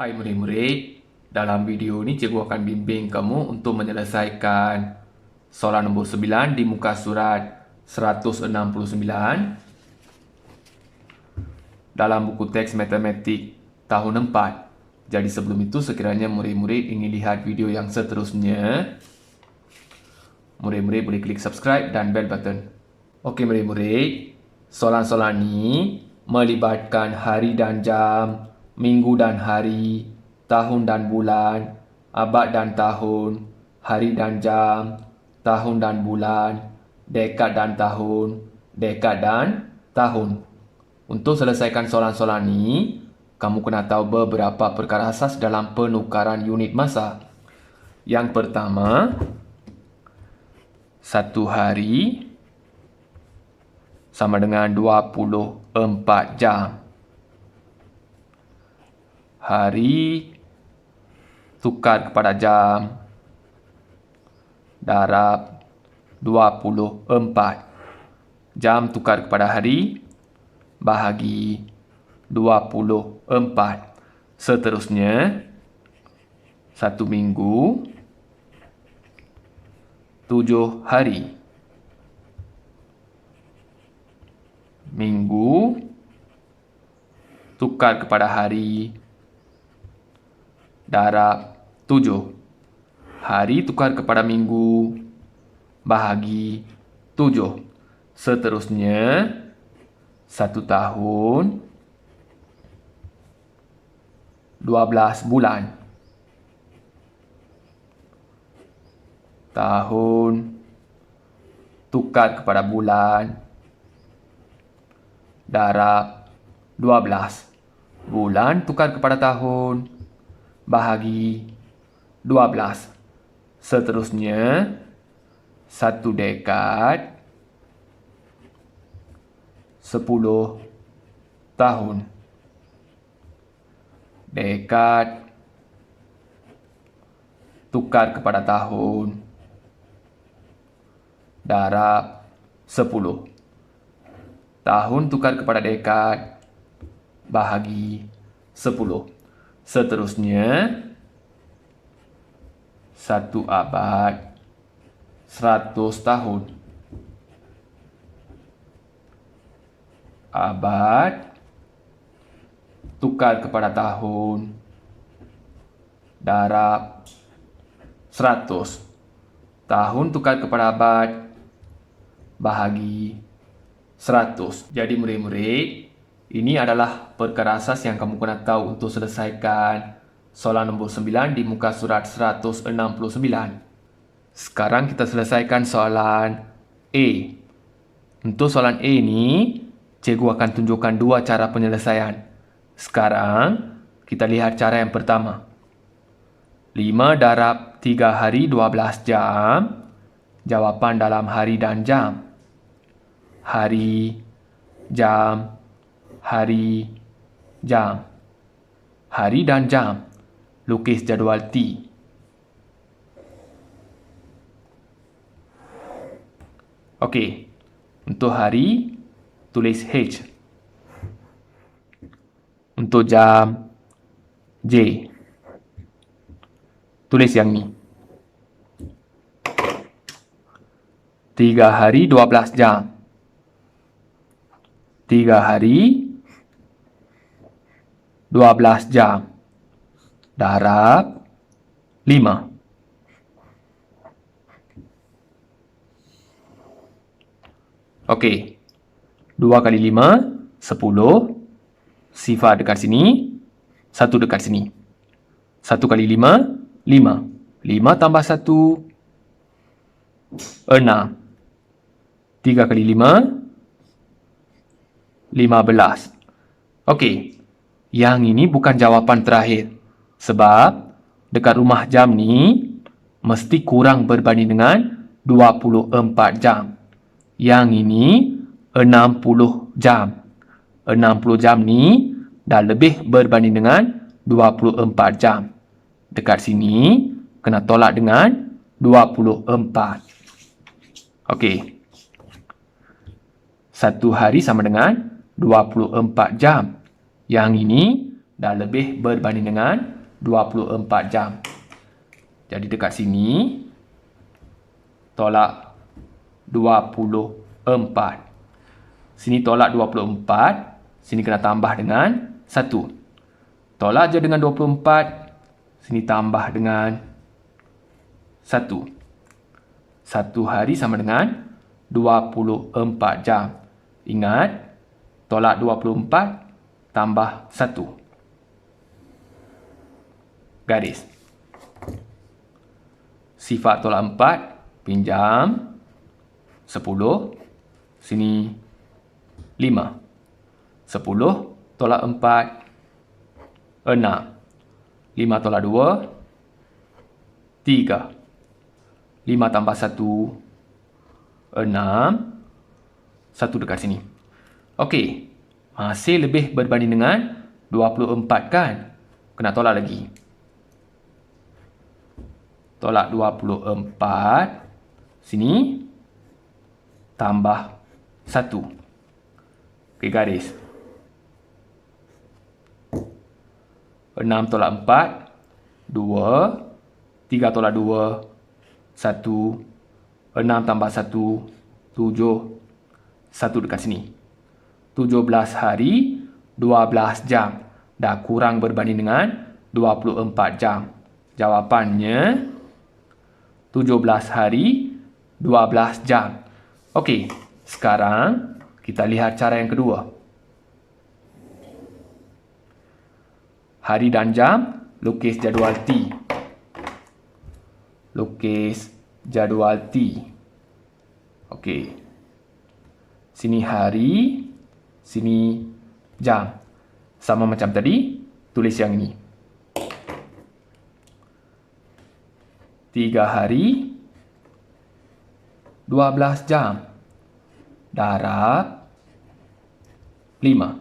Hai murid-murid, dalam video ini cikgu akan bimbing kamu untuk menyelesaikan soalan nombor 9 di muka surat 169 dalam buku teks matematik tahun 4. Jadi sebelum itu sekiranya murid-murid ingin lihat video yang seterusnya, murid-murid boleh klik subscribe dan bell button. Okey murid-murid, soalan-soalan ini melibatkan hari dan jam, minggu dan hari, tahun dan bulan, abad dan tahun, hari dan jam, tahun dan bulan, dekad dan tahun, dekad dan tahun. Untuk selesaikan soalan-soalan ini, kamu kena tahu beberapa perkara asas dalam penukaran unit masa. Yang pertama, satu hari sama dengan 24 jam. Hari tukar kepada jam, darab 24. Jam tukar kepada hari, bahagi 24. Seterusnya, satu minggu, 7 hari. Minggu tukar kepada hari, darab 7. Hari tukar kepada minggu, bahagi 7. Seterusnya, 1 tahun, 12 bulan. Tahun tukar kepada bulan, darab 12. Bulan tukar kepada tahun, bahagi 12. Seterusnya, 1 dekad, 10 tahun. Dekad tukar kepada tahun, darab 10. Tahun tukar kepada dekad, bahagi 10. Seterusnya, 1 abad, 100 tahun. Abad tukar kepada tahun, darab 100. Tahun tukar kepada abad, bahagi 100. Jadi murid-murid, ini adalah perkara asas yang kamu kena tahu untuk selesaikan soalan nombor 9 di muka surat 169. Sekarang kita selesaikan soalan A. Untuk soalan A ini, cikgu akan tunjukkan 2 cara penyelesaian. Sekarang, kita lihat cara yang pertama. 5 darab 3 hari 12 jam. Jawapan dalam hari dan jam. Hari, jam, hari, jam. Hari dan jam. Lukis jadual T. Okey. Untuk hari, tulis H. Untuk jam, J. Tulis yang ni. 3 hari 12 jam. 3 hari 12 jam. Darab 5. Okey. 2 kali 5, 10. Sifar dekat sini. 1 dekat sini. 1 kali 5, 5. 5 tambah 1, 6. 3 kali 5, 15. Okey. Yang ini bukan jawapan terakhir. Sebab dekat rumah jam ni mesti kurang berbanding dengan 24 jam. Yang ini 60 jam. 60 jam ni dah lebih berbanding dengan 24 jam. Dekat sini kena tolak dengan 24. Okey. 1 hari sama dengan 24 jam. Yang ini dah lebih berbanding dengan 24 jam. Jadi dekat sini, tolak 24. Sini tolak 24, sini kena tambah dengan 1. Tolak je dengan 24, sini tambah dengan 1. 1 hari sama dengan 24 jam. Ingat, tolak 24 tambah 1. Garis. Sifat tolak 4, pinjam 10, sini 5. 10 tolak 4, 6. 5 tolak 2, 3. 5 tambah 1, 6. 1 dekat sini. Okey. Masih lebih berbanding dengan 24 kan? Kena tolak lagi. Tolak 24. Sini. Tambah 1. Okey, garis. 6 tolak 4. 2. 3 tolak 2. 1. 6 tambah 1. 7. 1 dekat sini. 17 hari, 12 jam. Dah kurang berbanding dengan 24 jam. Jawapannya 17 hari, 12 jam. Okey, sekarang kita lihat cara yang kedua. Hari dan jam, lukis jadual T. Lukis jadual T. Okey. Sini hari, sini jam. Sama macam tadi, tulis yang ini. 3 hari, 12 jam. Darab 5.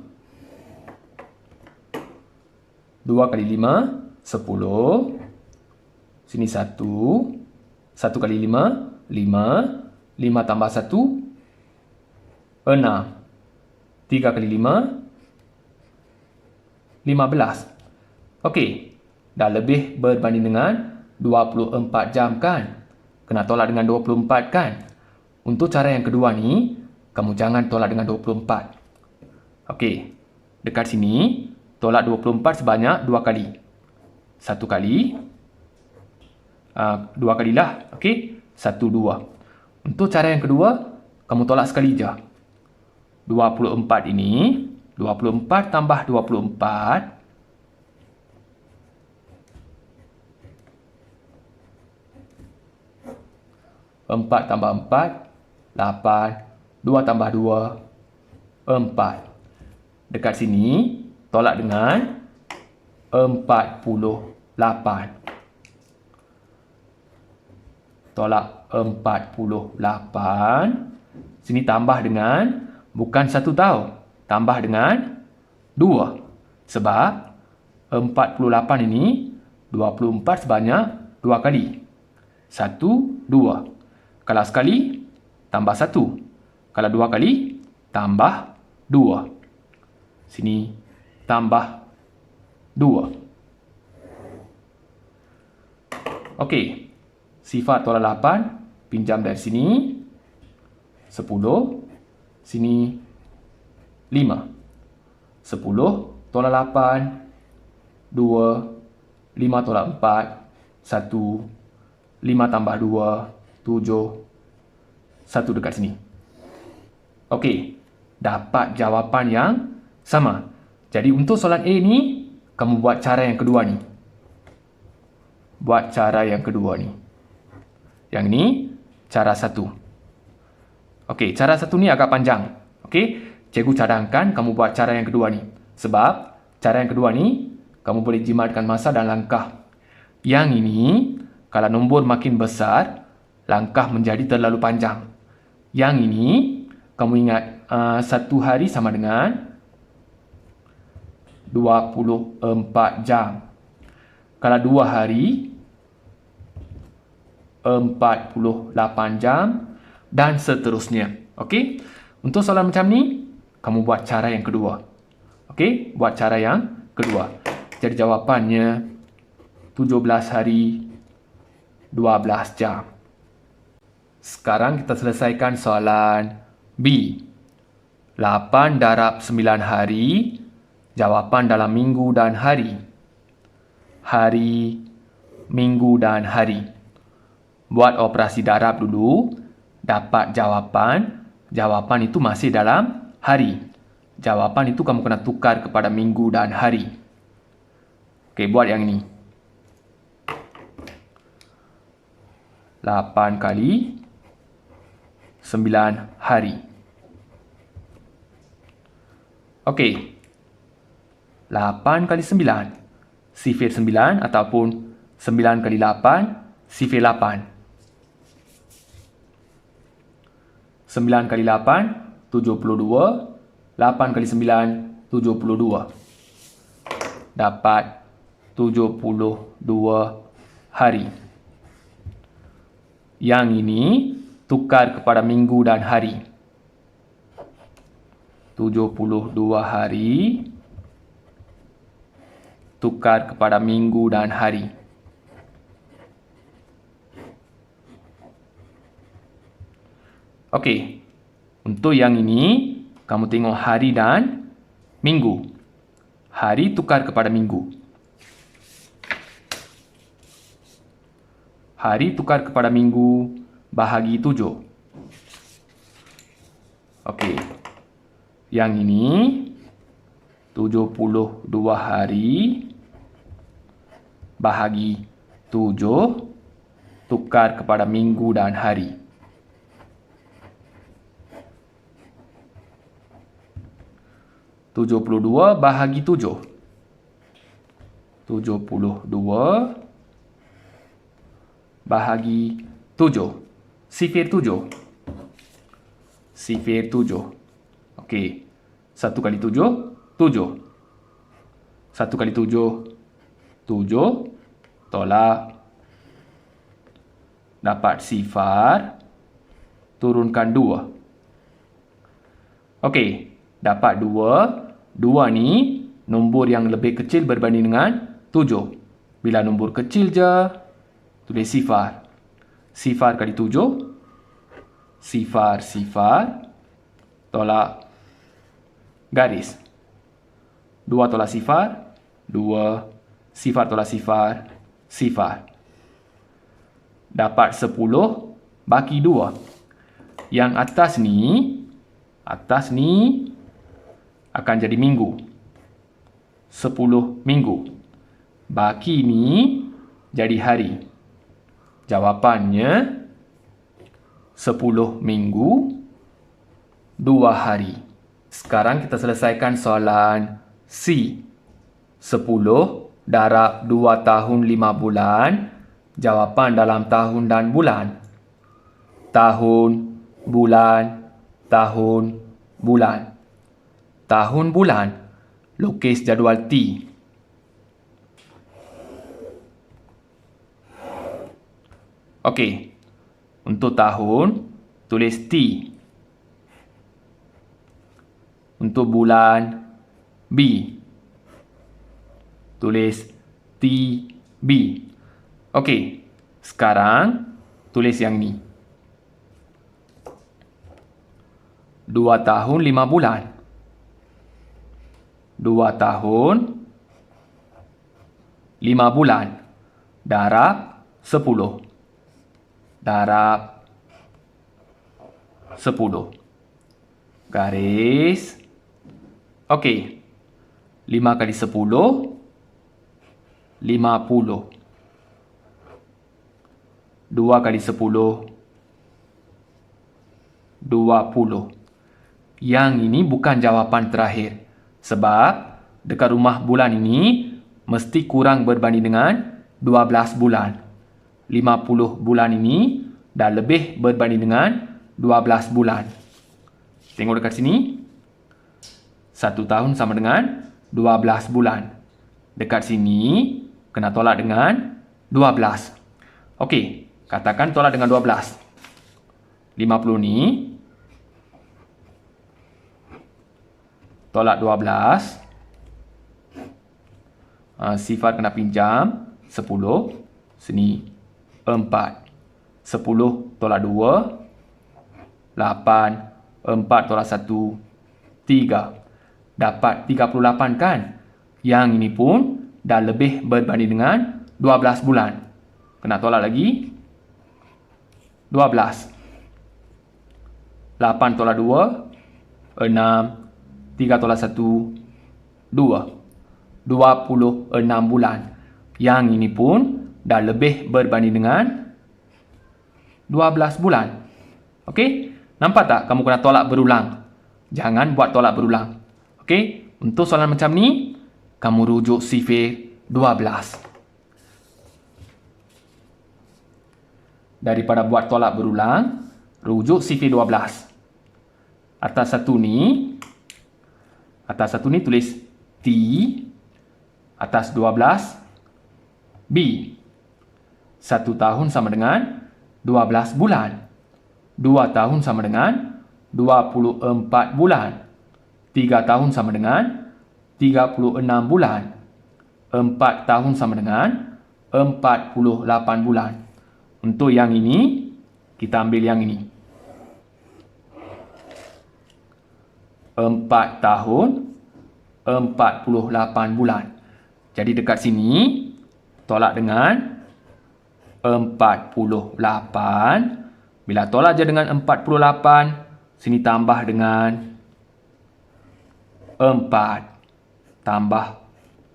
2 kali 5, 10. Sini 1. 1 kali 5, 5. 5 tambah 1, 6. 3 kali 5, 15. Okey, dah lebih berbanding dengan 24 jam kan? Kena tolak dengan 24 kan? Untuk cara yang kedua ni, kamu jangan tolak dengan 24. Okey, dekat sini, tolak 24 sebanyak 2 kali. 1 kali, 2 kalilah. Okey, 1, 2. Untuk cara yang kedua, kamu tolak sekali je. 24 ini, 24 tambah 24. 4 tambah 4, 8. 2 tambah 2, 4. Dekat sini, tolak dengan 48. Tolak 48. Sini tambah dengan, bukan 1 tau, tambah dengan 2. Sebab 48 ini 24 sebanyak 2 kali. 1, 2. Kalau sekali, tambah 1. Kalau 2 kali, tambah 2. Sini, tambah 2. Okey. Sifat tolak 8, pinjam dari sini. 10. Sini, 5. 10 tolak 8. 2. 5 tolak 4. 1. 5 tambah 2. 7. 1 dekat sini. Okey, dapat jawapan yang sama. Jadi untuk soalan A ni, kamu buat cara yang kedua ni. Buat cara yang kedua ni. Yang ni, cara 1. Okey, cara 1 ni agak panjang. Okey, cikgu cadangkan kamu buat cara yang kedua ni. Sebab, cara yang kedua ni, kamu boleh jimatkan masa dan langkah. Yang ini, kalau nombor makin besar, langkah menjadi terlalu panjang. Yang ini, kamu ingat, 1 hari sama dengan 24 jam. Kalau 2 hari, 48 jam dan seterusnya. Okey? Untuk soalan macam ni, kamu buat cara yang kedua. Okey? Buat cara yang kedua. Jadi jawapannya 17 hari 12 jam. Sekarang kita selesaikan soalan B. 8 darab 9 hari. Jawapan dalam minggu dan hari. Hari, minggu dan hari. Buat operasi darab dulu. Dapat jawapan. Jawapan itu masih dalam hari. Jawapan itu kamu kena tukar kepada minggu dan hari. Okey, buat yang ini. 8 kali 9 hari. Okey. 8 kali 9. Sifir 9 ataupun 9 kali 8. Sifir 8. 9 kali 8. 72. 8 kali 9. 72. Dapat 72 hari. Yang ini tukar kepada minggu dan hari. 72 hari tukar kepada minggu dan hari. Okey. Untuk yang ini, kamu tengok hari dan minggu. Hari tukar kepada minggu. Hari tukar kepada minggu bahagi 7. Okey. Yang ini 72 hari bahagi 7 tukar kepada minggu dan hari. Tujuh puluh dua bahagi 7. 72 bahagi 7. Sifir 7. Sifir 7. Okey. 1 kali 7, 7. 1 kali 7, 7. Tolak. Dapat sifar. Turunkan 2. Okey. Dapat 2. 2 ni nombor yang lebih kecil berbanding dengan 7. Bila nombor kecil je, tulis sifar. Sifar kali 7. Sifar, sifar. Tolak. Garis. 2 tolak sifar. 2. Sifar tolak sifar. Sifar. Dapat 10 bagi 2. Yang atas ni akan jadi minggu. 10 minggu. Baki ni jadi hari. Jawapannya 10 minggu 2 hari. Sekarang kita selesaikan soalan C. 10 darab 2 tahun 5 bulan. Jawapan dalam tahun dan bulan. Tahun, bulan, tahun, bulan. Tahun, bulan. Lukis jadual T. Okey. Untuk tahun, tulis T. Untuk bulan, B. Tulis TB. Okey. Sekarang, tulis yang ni. 2 tahun 5 bulan. 2 tahun 5 bulan. Darab 10. Darab 10. Garis. Okey. 5 kali 10. 50. 2 kali 10. 20. Yang ini bukan jawapan terakhir. Sebab dekat rumah bulan ini mesti kurang berbanding dengan 12 bulan. 50 bulan ini dah lebih berbanding dengan 12 bulan. Tengok dekat sini. 1 tahun sama dengan 12 bulan. Dekat sini kena tolak dengan 12. Okey, katakan tolak dengan 12. 50 ni tolak 12. Sifar kena pinjam 10. Sini 4. 10 tolak 2. 8. 4 tolak 1. 3. Dapat 38 kan? Yang ini pun dah lebih berbanding dengan 12 bulan. Kena tolak lagi. 12. 8 tolak 2. 6. 3 tolak 1. 2. 26 bulan. Yang ini pun dah lebih berbanding dengan 12 bulan. Okey? Nampak tak kamu kena tolak berulang? Jangan buat tolak berulang. Okey? Untuk soalan macam ni, kamu rujuk sifir 12. Daripada buat tolak berulang, rujuk sifir 12. Atas satu ni tulis T. Atas 12, B. 1 tahun sama dengan 12 bulan. 2 tahun sama dengan 24 bulan. 3 tahun sama dengan 36 bulan. 4 tahun sama dengan 48 bulan. Untuk yang ini, kita ambil yang ini. 4 tahun, 48 bulan. Jadi dekat sini, tolak dengan 48. Bila tolak je dengan 48, sini tambah dengan 4. Tambah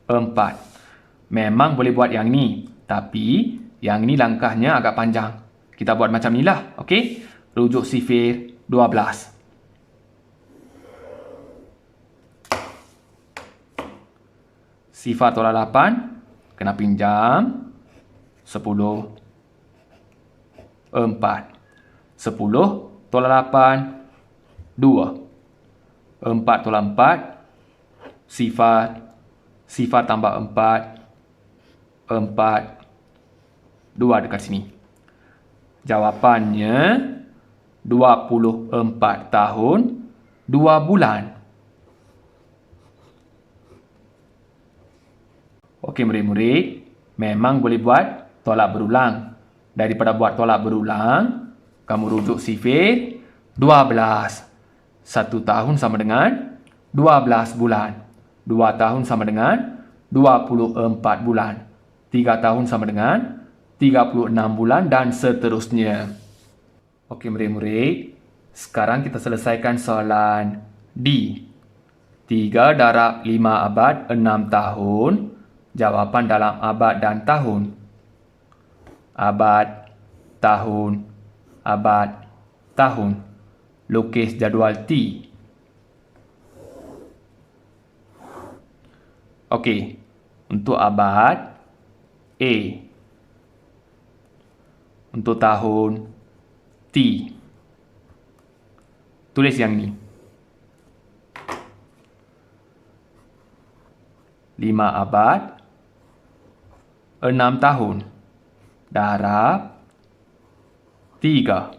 4. Memang boleh buat yang ni. Tapi, yang ni langkahnya agak panjang. Kita buat macam ni lah. Okey? Rujuk sifir 12. Sifar tolak 8. Kena pinjam 10. 4. 10 tolak 8. 2. 4 tolak 4. Sifar tambah 4. 4. 2 dekat sini. Jawapannya 24 tahun 2 bulan. Okey murid-murid, memang boleh buat tolak berulang. Daripada buat tolak berulang, kamu rujuk sifir 12. 1 tahun sama dengan 12 bulan. 2 tahun sama dengan 24 bulan. 3 tahun sama dengan 36 bulan dan seterusnya. Okey murid-murid, sekarang kita selesaikan soalan D. 3 darab 5 abad 6 tahun. Jawapan dalam abad dan tahun. Abad, tahun, abad, tahun. Lukis jadual T. Okey. Untuk abad, A. Untuk tahun, T. Tulis yang ni. 5 abad 6 tahun. Darab 3.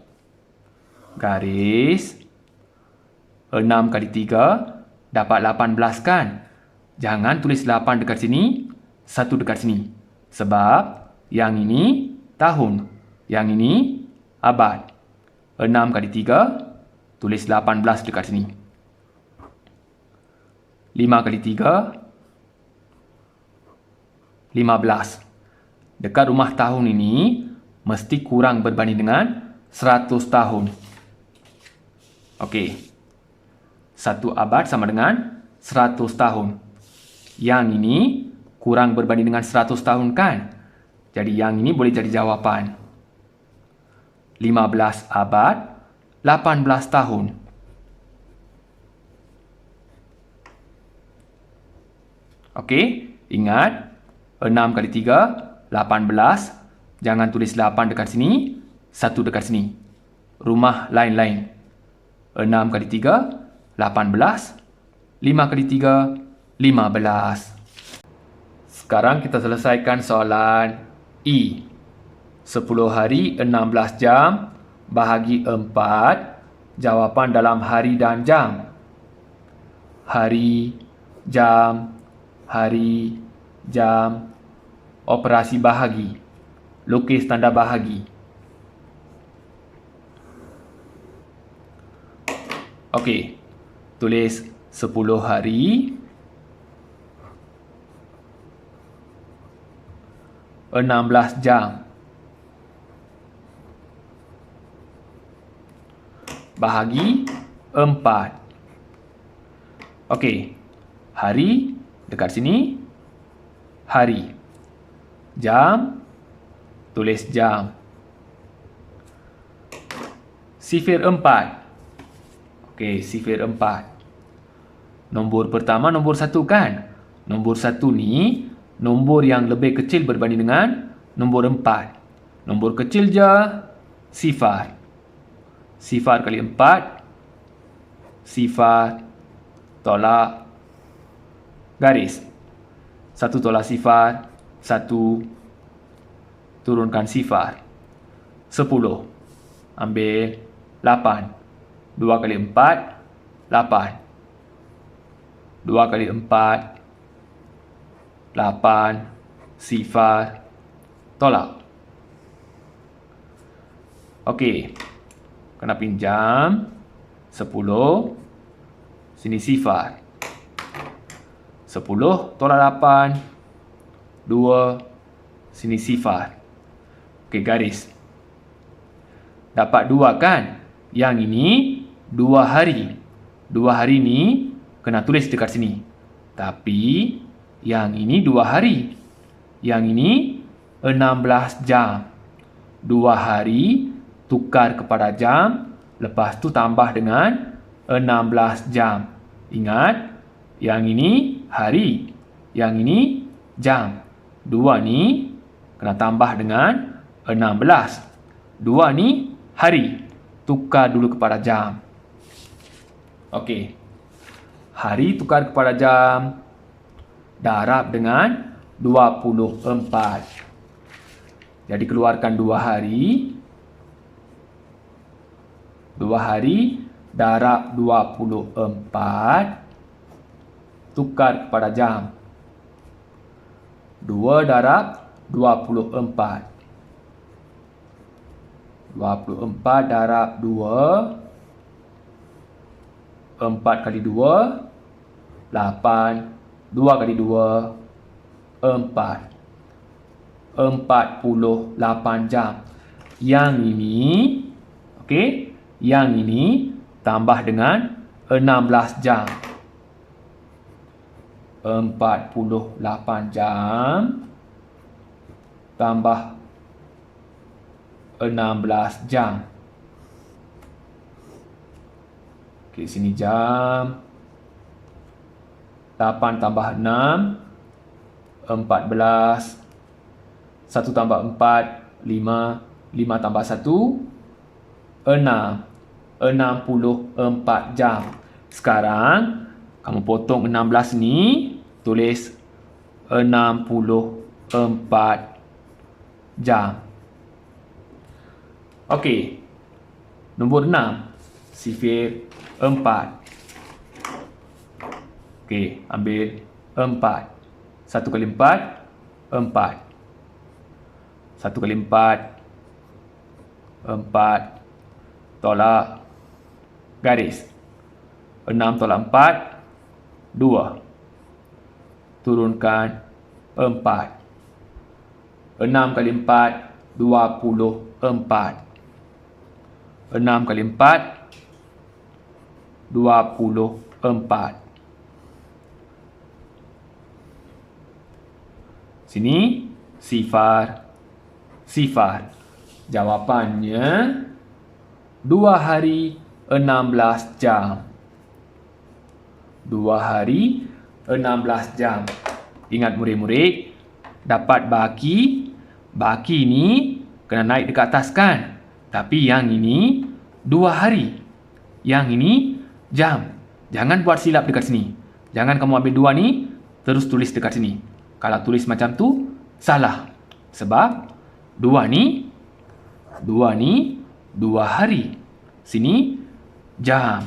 Garis 6 kali 3 dapat 18 kan? Jangan tulis 8 dekat sini, 1 dekat sini. Sebab yang ini tahun, yang ini abad. 6 kali 3 tulis 18 dekat sini. 5 kali 3 15. Dekat rumah tahun ini, mesti kurang berbanding dengan 100 tahun. Okey. 1 abad sama dengan 100 tahun. Yang ini kurang berbanding dengan 100 tahun kan? Jadi yang ini boleh jadi jawapan. 15 abad, 18 tahun. Okey, ingat 6 kali 3 18. Jangan tulis 8 dekat sini, 1 dekat sini. Rumah lain-lain. 6 kali 3 18. 5 kali 3 15. Sekarang kita selesaikan soalan E. 10 hari 16 jam bahagi 4. Jawapan dalam hari dan jam. Hari, jam, hari, jam operasi bahagi. Lukis tanda bahagi. Okey, tulis 10 hari, 16 jam. Bahagi 4. Okey, hari dekat sini, hari. Jam, tulis jam. Sifir 4. Okey, sifir 4. Nombor pertama nombor 1 kan? Nombor 1 ni nombor yang lebih kecil berbanding dengan nombor 4. Nombor kecil je sifar. Sifar kali 4. Sifar tolak garis. 1 tolak sifar, 1 turunkan sifar. 10. Ambil 8. 2 kali 4, 8. 2 kali 4, 8. Sifar tolak. Okey. Kena pinjam 10. Sini sifar. 10 tolak 8. 2. Sini sifar. Okey, garis. Dapat 2 kan? Yang ini 2 hari. 2 hari ni kena tulis dekat sini. Tapi yang ini 2 hari. Yang ini 16 jam. 2 hari tukar kepada jam. Lepas tu tambah dengan 16 jam. Ingat, yang ini hari. Yang ini jam. 2 ni kena tambah dengan 16. 2 ni hari. Tukar dulu kepada jam. Okey. Hari tukar kepada jam. Darab dengan 24. Jadi keluarkan 2 hari. 2 hari darab 24. Tukar kepada jam. 2 darab 24. 24 darab 2. 4 kali 2. 8. 2 kali 2. 4. 48 jam. Yang ini, okey, yang ini tambah dengan 16 jam. 48 jam tambah 16 jam. Okey, sini jam. 8 tambah 6, 14. 1 tambah 4, 5. 5 tambah 1, 6. 64 jam. Sekarang, kamu potong 16 ni, tulis 64 jam. Okey. Nombor 6. Sifir 4. Okey, ambil 4. 1 kali 4, 4. 1 kali 4, 4. Tolak garis. 6 tolak 4, 2. Turunkan 4. 6 kali 4, 24. 6 kali 4, 24. Sini, sifar. Sifar. Jawapannya 2 hari 16 jam. 2 hari 16 jam. Ingat murid-murid, dapat baki. Baki ni kena naik dekat atas kan? Tapi yang ini 2 hari. Yang ini jam. Jangan buat silap dekat sini. Jangan kamu ambil 2 ni, terus tulis dekat sini. Kalau tulis macam tu, salah. Sebab 2 ni 2 hari. Sini jam.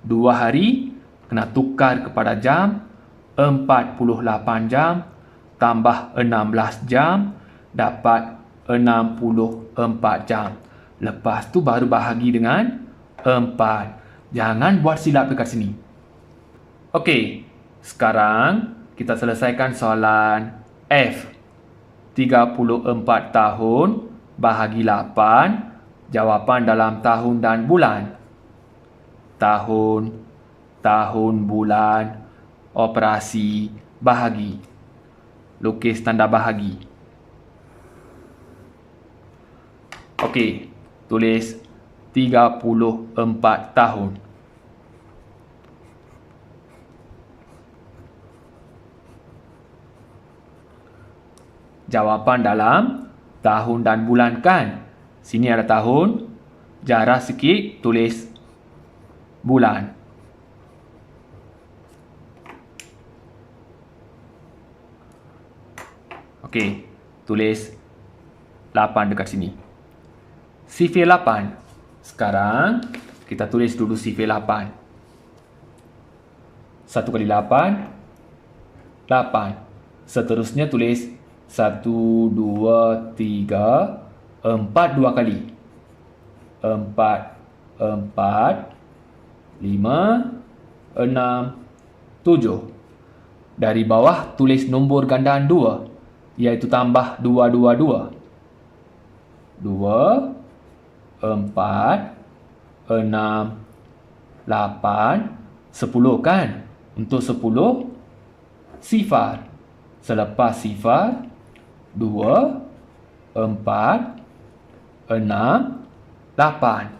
2 hari kena tukar kepada jam. 48 jam. tambah 16 jam dapat 64 jam. Lepas tu baru bahagi dengan 4. Jangan buat silap dekat sini. Okey, sekarang kita selesaikan soalan F. 34 tahun bahagi 8. Jawapan dalam tahun dan bulan. Tahun, tahun, bulan, operasi, bahagi. Lukis tanda bahagi. Okey, tulis 34 tahun. Jawapan dalam tahun dan bulan kan? Sini ada tahun, jarah sikit tulis bulan. Okey, tulis 8 dekat sini. Sifir 8. Sekarang kita tulis dulu sifir 8. 1 kali 8, 8. Seterusnya tulis 1, 2, 3, 4 dua kali. 4, 4, 5, 6, 7. Dari bawah tulis nombor gandaan 2, iaitu tambah 2, 2, 2. 2, 4, 6, 8, 10 kan? Untuk 10, sifar. Selepas sifar, 2, 4, 6, 8.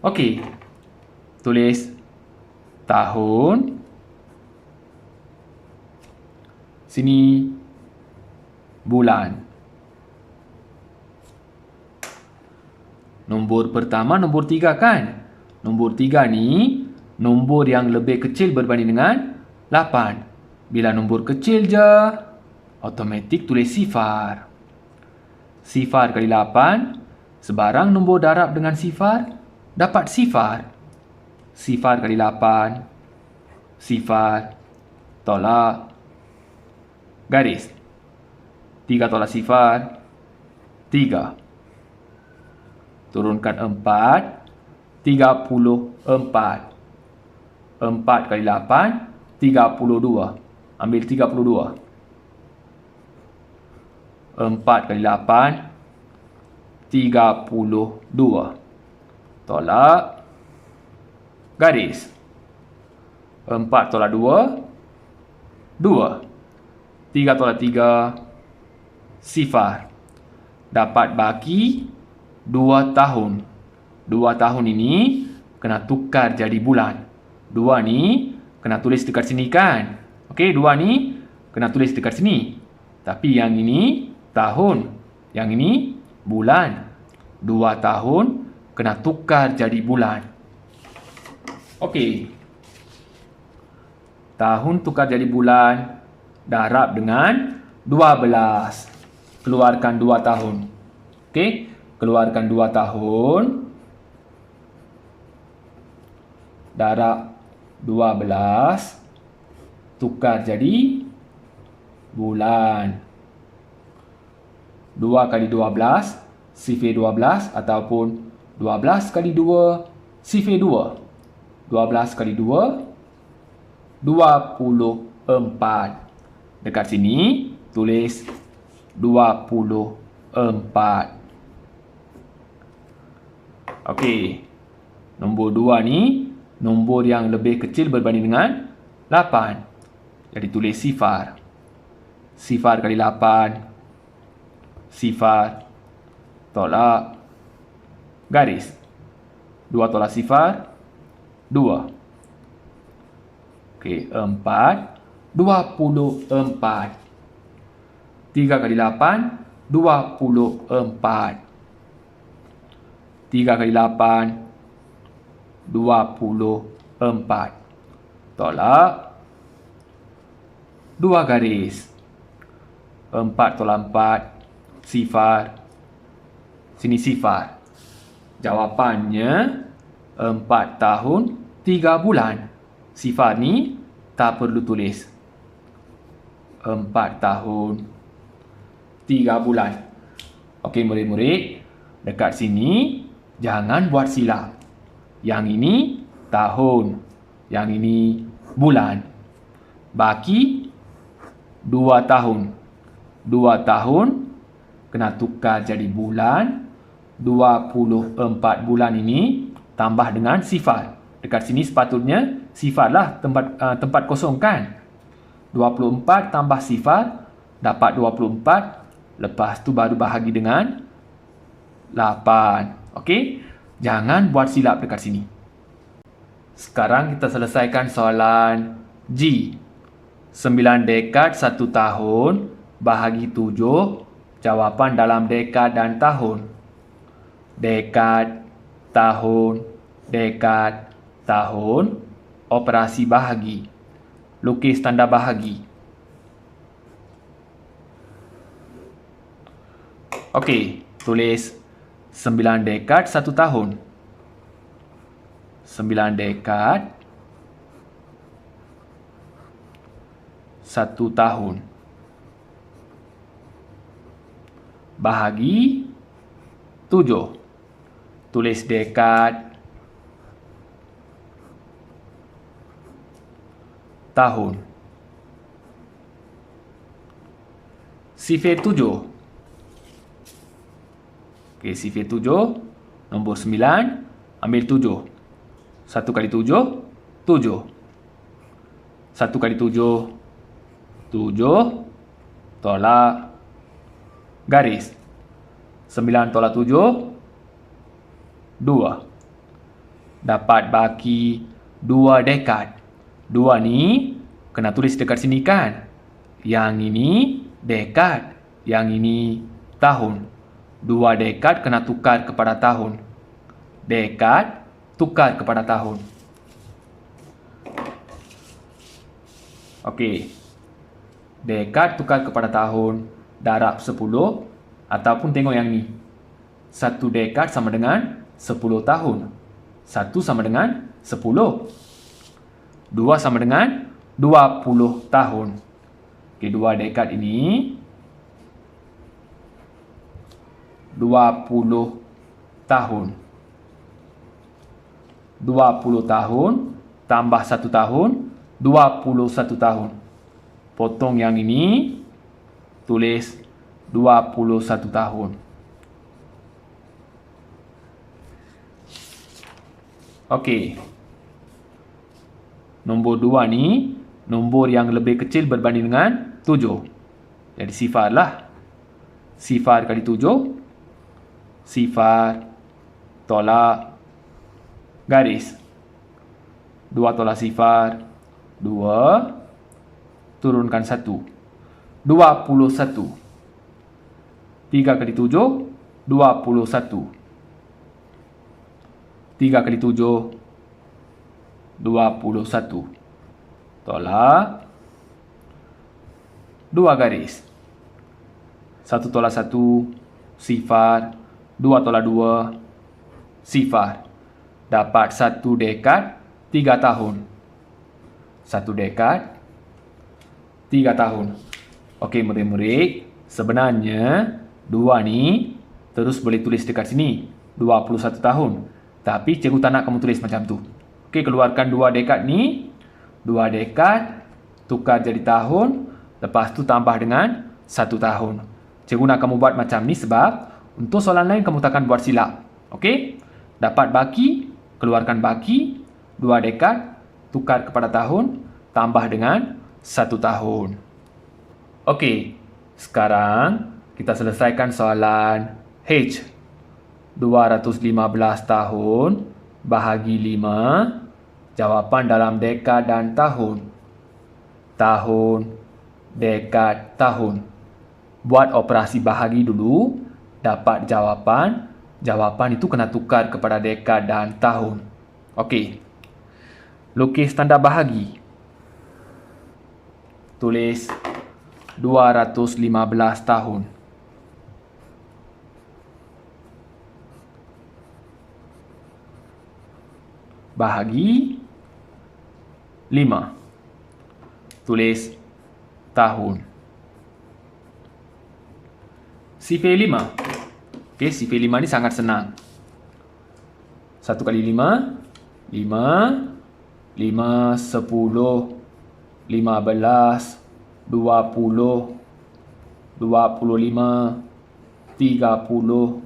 Okey. Tulis tahun. Sini bulan. Nombor pertama nombor 3 kan? Nombor 3 ni nombor yang lebih kecil berbanding dengan 8. Bila nombor kecil je, automatik tulis sifar. Sifar kali 8, sebarang nombor darab dengan sifar, dapat sifar. Sifar kali 8, sifar, tolak, garis. 3 tolak sifar, 3. Turunkan 4, 34. 4 kali 8, 32. Ambil 32. 4 kali 8, 32. Tolak, garis. 4 tolak 2, 2. 3 tolak 3, sifar. Dapat baki 2 tahun. 2 tahun ini kena tukar jadi bulan. 2 ni kena tulis dekat sini kan? Okey, 2 ni kena tulis dekat sini. Tapi yang ini tahun, yang ini bulan. 2 tahun kena tukar jadi bulan. Okey. Tahun tukar jadi bulan, darab dengan 12. Keluarkan 2 tahun. Okey, keluarkan 2 tahun. Darab 12. Tukar jadi bulan. 2 kali 12, sifir 12 ataupun 12 kali 2, sifir 2. 12 kali 2, 24. Dekat sini, tulis 24. Okey. Nombor 2 ni, nombor yang lebih kecil berbanding dengan 8. Jadi tulis sifar. Sifar kali 8, sifar, tolak, garis. 2 tolak sifar, 2. Okey, 4, 24. 3 kali 8, 24. 3 kali 8, 24. Tolak, 2 garis. 4 tolak 4, sifar. Sini sifar. Jawapannya 4 tahun 3 bulan. Sifar ni tak perlu tulis. 4 tahun 3 bulan. Okey murid-murid, dekat sini jangan buat silap. Yang ini tahun, yang ini bulan. Baki 2 tahun. 2 tahun kena tukar jadi bulan. 24 bulan ini tambah dengan sifar. Dekat sini sepatutnya sifarlah tempat kosong kan. 24 tambah sifar dapat 24. Lepas tu baru bahagi dengan 8. Okey? Jangan buat silap dekat sini. Sekarang kita selesaikan soalan G. 9 dekad 1 tahun bahagi 7. Jawapan dalam dekad dan tahun. Dekad, tahun, dekad, tahun. Operasi bahagi. Lukis tanda bahagi. Okey, tulis 9 dekad 1 tahun. 9 dekad 1 tahun. Bahagi 7. Tulis dekad, tahun. Sifir 7. Okey, sifir 7. Nombor 9. Ambil 7. 1 kali 7. 7. 1 kali 7. 7. Tolak. Garis. 9 tolak 7. 2. Dapat baki 2 dekad. 2 ni kena tulis dekat sini kan. Yang ini dekad. Yang ini tahun. 2 dekad kena tukar kepada tahun. Dekad tukar kepada tahun. Okey. Dekad tukar kepada tahun. Darab 10. Ataupun tengok yang ni. 1 dekad sama dengan 10 tahun. 1 sama dengan 10. 2 sama dengan 20 tahun. Okey, 2 dekad ini 20 tahun. 20 tahun tambah 1 tahun, 21 tahun. Potong yang ini, tulis 21 tahun. Okey. Nombor 2 ni, nombor yang lebih kecil berbanding dengan 7. Jadi sifarlah. Sifar kali 7. Sifar, tolak, garis. 2 tolak sifar, 2, turunkan 1. 21. 3 kali 7, 21. 3 kali 7, 21. Tolak. 2 garis. 1 tolak 1, sifar. 2 tolak 2, sifar. Dapat 1 dekad, 3 tahun. 1 dekad, 3 tahun. Okey murid-murid, sebenarnya 2 ni terus boleh tulis dekat sini. 21 tahun. Tapi cikgu tak nak kamu tulis macam tu. Okey, keluarkan 2 dekad ni. 2 dekad, tukar jadi tahun. Lepas tu tambah dengan 1 tahun. Cikgu nak kamu buat macam ni sebab untuk soalan lain kamu takkan buat silap. Okey? Dapat baki, keluarkan baki, 2 dekad, tukar kepada tahun, tambah dengan 1 tahun. Okey, sekarang kita selesaikan soalan H. 215 tahun bahagi 5. Jawapan dalam dekad dan tahun. Tahun, dekad, tahun. Buat operasi bahagi dulu. Dapat jawapan. Jawapan itu kena tukar kepada dekad dan tahun. Okey. Lukis tanda bahagi. Tulis 215 tahun. Bahagi 5. Tulis tahun. sifir 5. Okey, sifir 5 ni sangat senang. 1 kali 5, 5, 5, 10, 15, 20, 25, 30,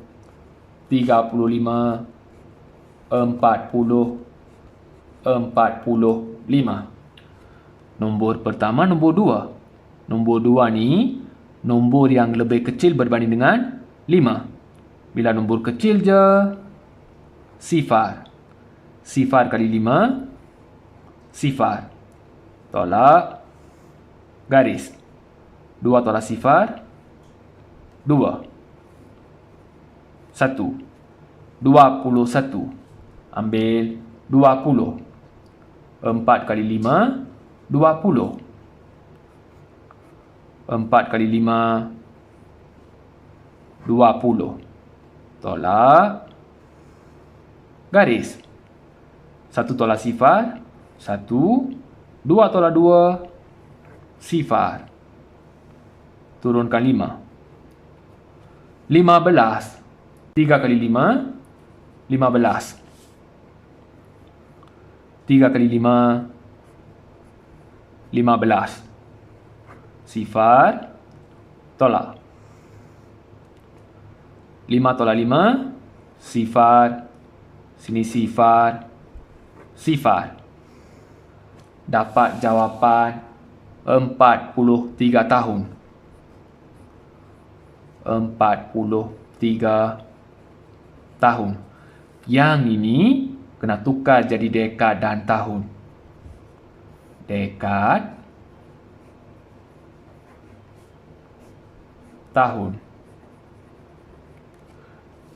35, 40, 45. Nombor pertama, nombor 2. Nombor 2 ni nombor yang lebih kecil berbanding dengan 5. Bila nombor kecil je, sifar. Sifar kali 5, sifar. Tolak, garis. 2 tolak sifar, 2. 1. 21. Ambil 20. 4 kali 5, 20. 4 kali 5, 20. Tolak, garis. 1 tolak sifar, 1. 2 tolak 2, sifar. Turunkan 5. 15. 3 kali 5, 15. 3 kali 5, 15. Sifar, tolak. 5 tolak 5, sifar. Sini sifar, sifar. Dapat jawapan 43 tahun. 43 tahun. Yang ini kena tukar jadi dekad dan tahun. Dekad, tahun.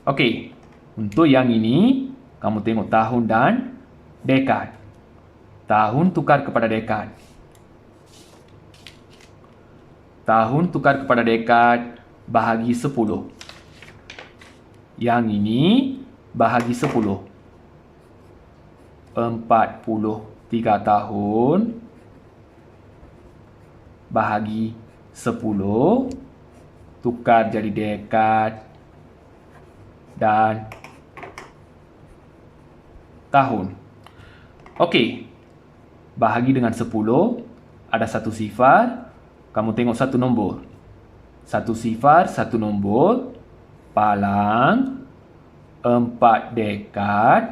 Okey, untuk yang ini kamu tengok tahun dan dekad. Tahun tukar kepada dekad. Tahun tukar kepada dekad, bahagi 10. Yang ini bahagi 10. 43 tahun bahagi 10, tukar jadi dekad dan tahun. Okey. Bahagi dengan 10, ada satu sifar. Kamu tengok satu nombor. Satu sifar, satu nombor. Palang 4 dekad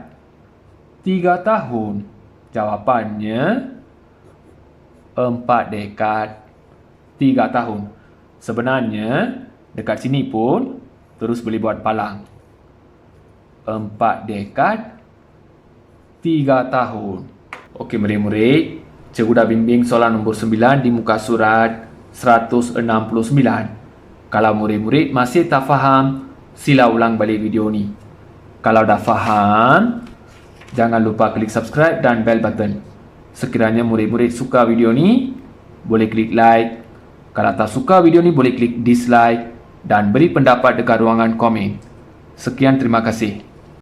3 tahun. Jawapannya 4 dekad 3 tahun. Sebenarnya dekat sini pun terus boleh buat palang. 4 dekad 3 tahun. Okey murid-murid, cikgu dah bimbing soalan nombor 9 di muka surat 169. Kalau murid-murid masih tak faham, sila ulang balik video ni. Kalau dah faham, jangan lupa klik subscribe dan bell button. Sekiranya murid-murid suka video ni, boleh klik like. Kalau tak suka video ni, boleh klik dislike dan beri pendapat dekat ruangan komen. Sekian, terima kasih.